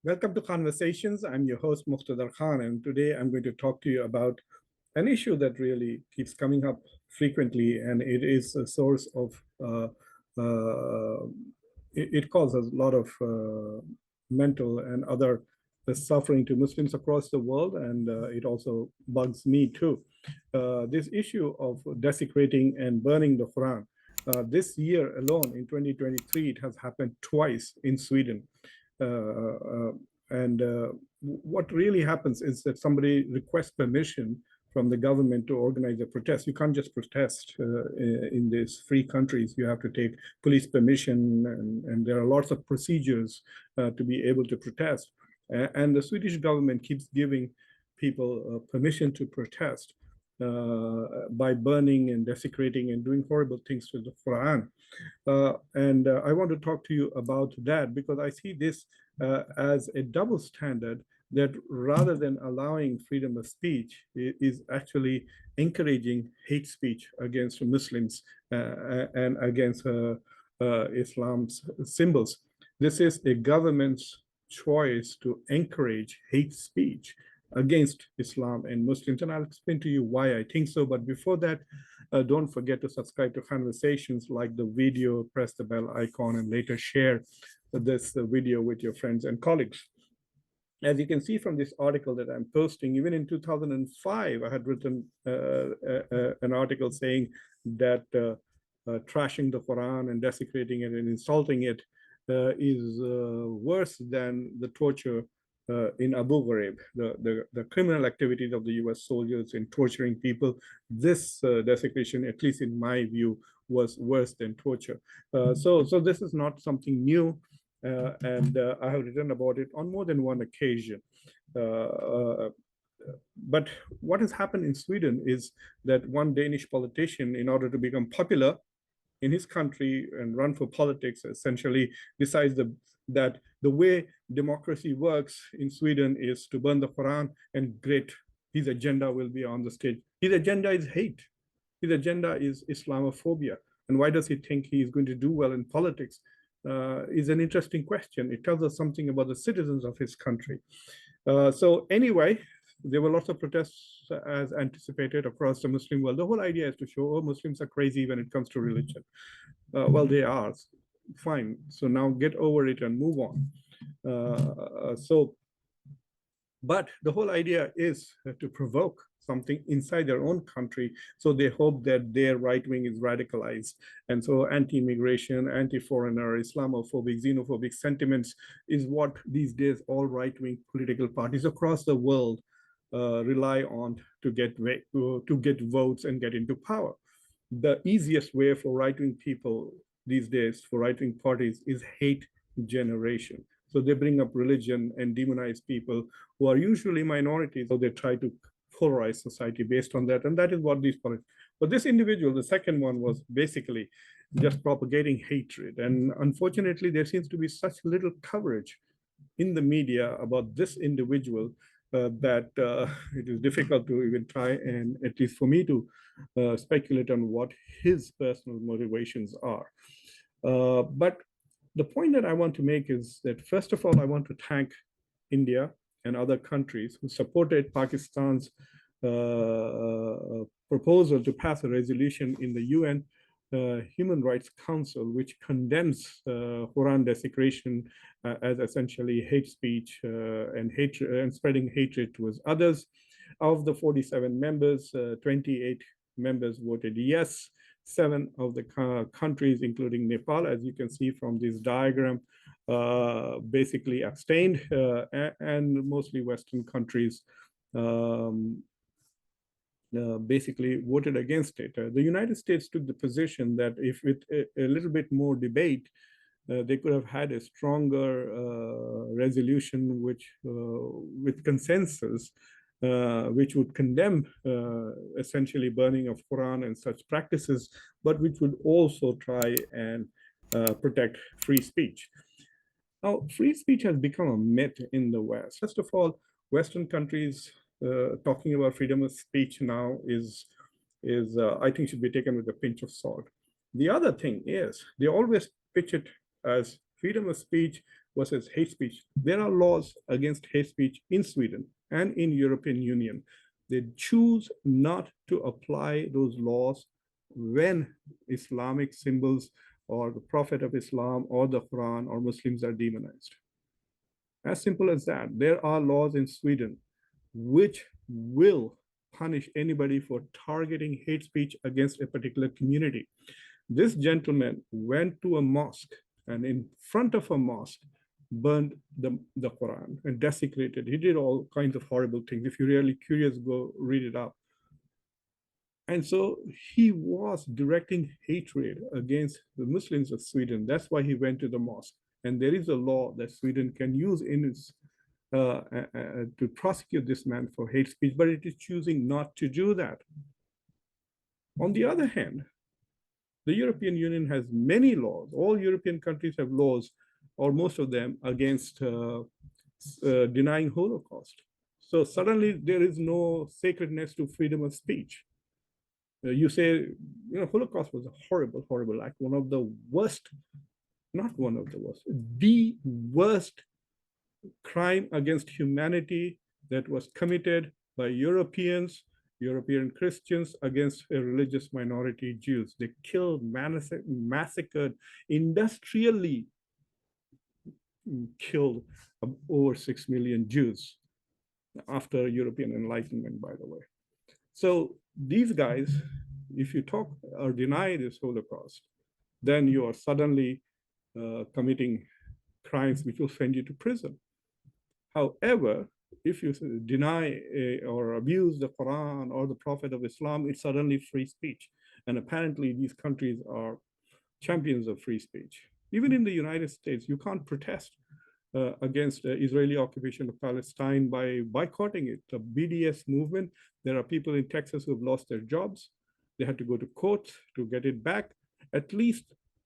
Welcome to Khanversations. I'm your host, Muqtedar Khan, and today I'm going to talk to you about an issue that really keeps coming up frequently, and it is a source of, it causes a lot of mental and other suffering to Muslims across the world, and it also bugs me too. This issue of desecrating and burning the Quran. This year alone, in 2023, it has happened twice in Sweden. And what really happens is that somebody requests permission from the government to organize a protest. You can't just protest in these free countries. You have to take police permission, and there are lots of procedures to be able to protest. And the Swedish government keeps giving people permission to protest by burning and desecrating and doing horrible things to the Quran. And I want to talk to you about that because I see this as a double standard that rather than allowing freedom of speech is actually encouraging hate speech against Muslims and against Islam's symbols. This is a government's choice to encourage hate speech against Islam and Muslims. And I'll explain to you why I think so. But before that, don't forget to subscribe to Khanversations, like the video, press the bell icon, and later share this video with your friends and colleagues. As you can see from this article that I'm posting, even in 2005, I had written an article saying that trashing the Quran and desecrating it and insulting it is worse than the torture in Abu Ghraib, the criminal activities of the US soldiers in torturing people. This desecration, at least in my view, was worse than torture. So this is not something new, and I have written about it on more than one occasion. But what has happened in Sweden is that one Danish politician, in order to become popular in his country and run for politics, essentially decides that the way democracy works in Sweden is to burn the Quran, and great, his agenda will be on the stage. His agenda is hate. His agenda is Islamophobia. And why does he think he is going to do well in politics is an interesting question. It tells us something about the citizens of his country. So anyway, there were lots of protests as anticipated across the Muslim world. The whole idea is to show, oh, Muslims are crazy when it comes to religion. Well, they are. Fine. So now get over it and move on. But the whole idea is to provoke something inside their own country. So they hope that their right wing is radicalized. And so anti-immigration, anti-foreigner, Islamophobic, xenophobic sentiments is what these days all right-wing political parties across the world rely on to get votes and get into power. The easiest way for right-wing people these days, for right-wing parties, is hate generation. So they bring up religion and demonize people who are usually minorities, so they try to polarize society based on that. And that is what these politics. But this individual, the second one, was basically just propagating hatred. And unfortunately, there seems to be such little coverage in the media about this individual that it is difficult to even try, and at least for me to speculate on what his personal motivations are. But the point that I want to make is that, first of all, I want to thank India and other countries who supported Pakistan's proposal to pass a resolution in the UN Human Rights Council, which condemns Quran desecration as essentially hate speech and hatred and spreading hatred towards others. Of the 47 members, 28 members voted yes. 7 of the countries, including Nepal, as you can see from this diagram, basically abstained, and mostly Western countries basically voted against it. The United States took the position that if with a little bit more debate, they could have had a stronger resolution which with consensus, which would condemn essentially burning of Quran and such practices, but which would also try and protect free speech. Now, free speech has become a myth in the West. First of all, Western countries talking about freedom of speech now is I think should be taken with a pinch of salt. The other thing is they always pitch it as freedom of speech versus hate speech. There are laws against hate speech in Sweden and in European Union. They choose not to apply those laws when Islamic symbols or the Prophet of Islam or the Quran or Muslims are demonized. As simple as that. There are laws in Sweden which will punish anybody for targeting hate speech against a particular community. This gentleman went to a mosque and in front of a mosque burned the Quran and desecrated. He did all kinds of horrible things. If you're really curious, go read it up. And so he was directing hatred against the Muslims of Sweden. That's why he went to the mosque. And there is a law that Sweden can use in its to prosecute this man for hate speech, but it is choosing not to do that. On the other hand, the European Union has many laws. All European countries have laws, or most of them, against denying Holocaust. So suddenly there is no sacredness to freedom of speech. You say, Holocaust was a horrible, horrible act, one of the worst, not one of the worst, the worst crime against humanity that was committed by Europeans, European Christians against a religious minority, Jews. They killed, massacred, industrially killed over 6 million Jews after European Enlightenment, by the way. So these guys, if you talk or deny this Holocaust, then you are suddenly committing crimes which will send you to prison. However, if you deny or abuse the Quran or the Prophet of Islam, it's suddenly free speech. And apparently these countries are champions of free speech. Even in the United States, you can't protest against Israeli occupation of Palestine by boycotting it. The BDS movement, there are people in Texas who have lost their jobs. They had to go to court to get it back. At least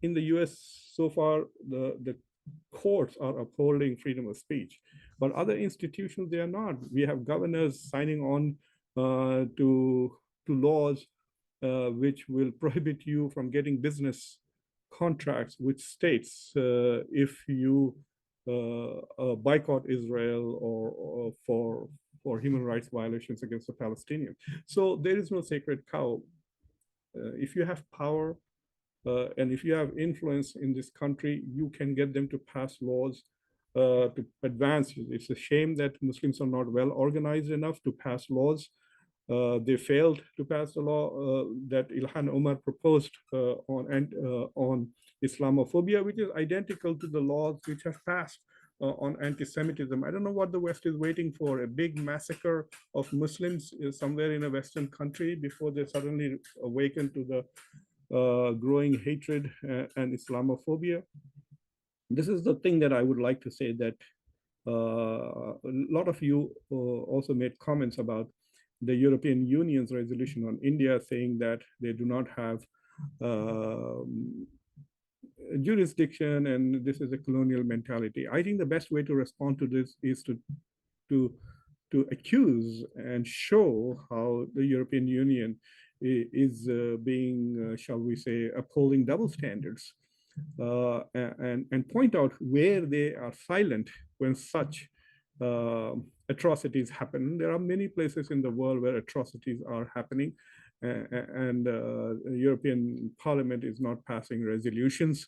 in the US so far, the courts are upholding freedom of speech. But other institutions, they are not. We have governors signing on to laws which will prohibit you from getting business contracts with states if you boycott Israel or for human rights violations against the Palestinians. So there is no sacred cow. If you have power and if you have influence in this country, you can get them to pass laws to advance. It's a shame that Muslims are not well organized enough to pass laws. They failed to pass the law that Ilhan Omar proposed on Islamophobia, which is identical to the laws which have passed on anti-Semitism. I don't know what the West is waiting for, a big massacre of Muslims somewhere in a Western country before they suddenly awaken to the growing hatred and Islamophobia. This is the thing that I would like to say, that a lot of you also made comments about the European Union's resolution on India, saying that they do not have jurisdiction and this is a colonial mentality. I think the best way to respond to this is to accuse and show how the European Union is being, shall we say, upholding double standards, and point out where they are silent when such atrocities happen. There are many places in the world where atrocities are happening, and the European Parliament is not passing resolutions.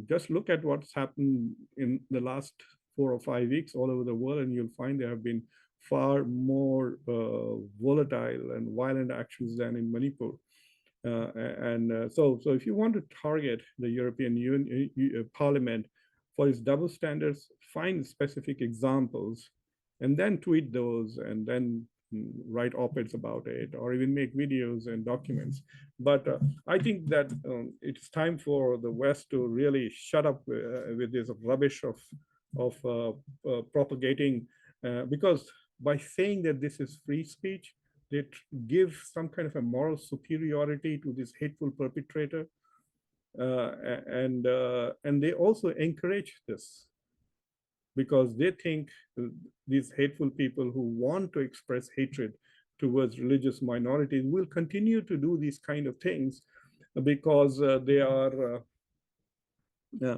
Just look at what's happened in the last 4 or 5 weeks all over the world, and you'll find there have been far more volatile and violent actions than in Manipur. So if you want to target the European Union Parliament for its double standards, find specific examples and then tweet those and then write op-eds about it, or even make videos and documents. But I think that it's time for the West to really shut up with this rubbish of propagating, because by saying that this is free speech, they give some kind of a moral superiority to this hateful perpetrator, and they also encourage this because they think these hateful people who want to express hatred towards religious minorities will continue to do these kind of things because they are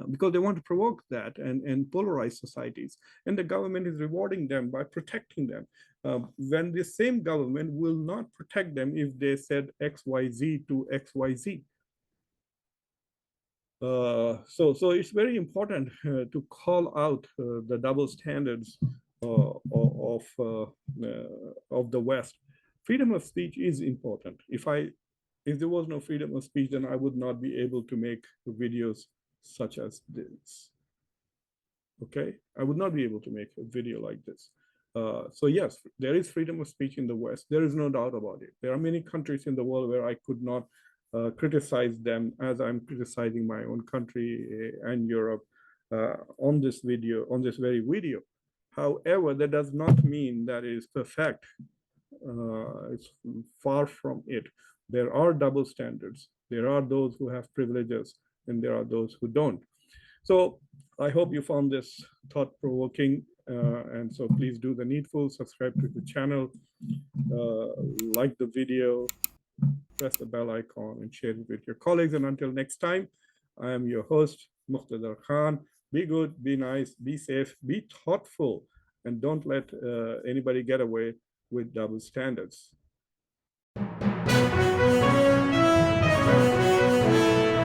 because they want to provoke that and polarize societies. And the government is rewarding them by protecting them. When the same government will not protect them if they said XYZ to XYZ. So it's very important to call out the double standards of the West. Freedom of speech is important. If there was no freedom of speech, then I would not be able to make videos such as this. Okay, I would not be able to make a video like this. So yes, there is freedom of speech in the West. There is no doubt about it. There are many countries in the world where I could not criticize them as I'm criticizing my own country and Europe on this video, on this very video. However, that does not mean that it is perfect. It's far from it. There are double standards. There are those who have privileges and there are those who don't. So I hope you found this thought-provoking, and so please do the needful, subscribe to the channel, like the video, press the bell icon and share it with your colleagues. And until next time, I am your host, Muqtedar Khan. Be good, be nice, be safe, be thoughtful, and don't let anybody get away with double standards.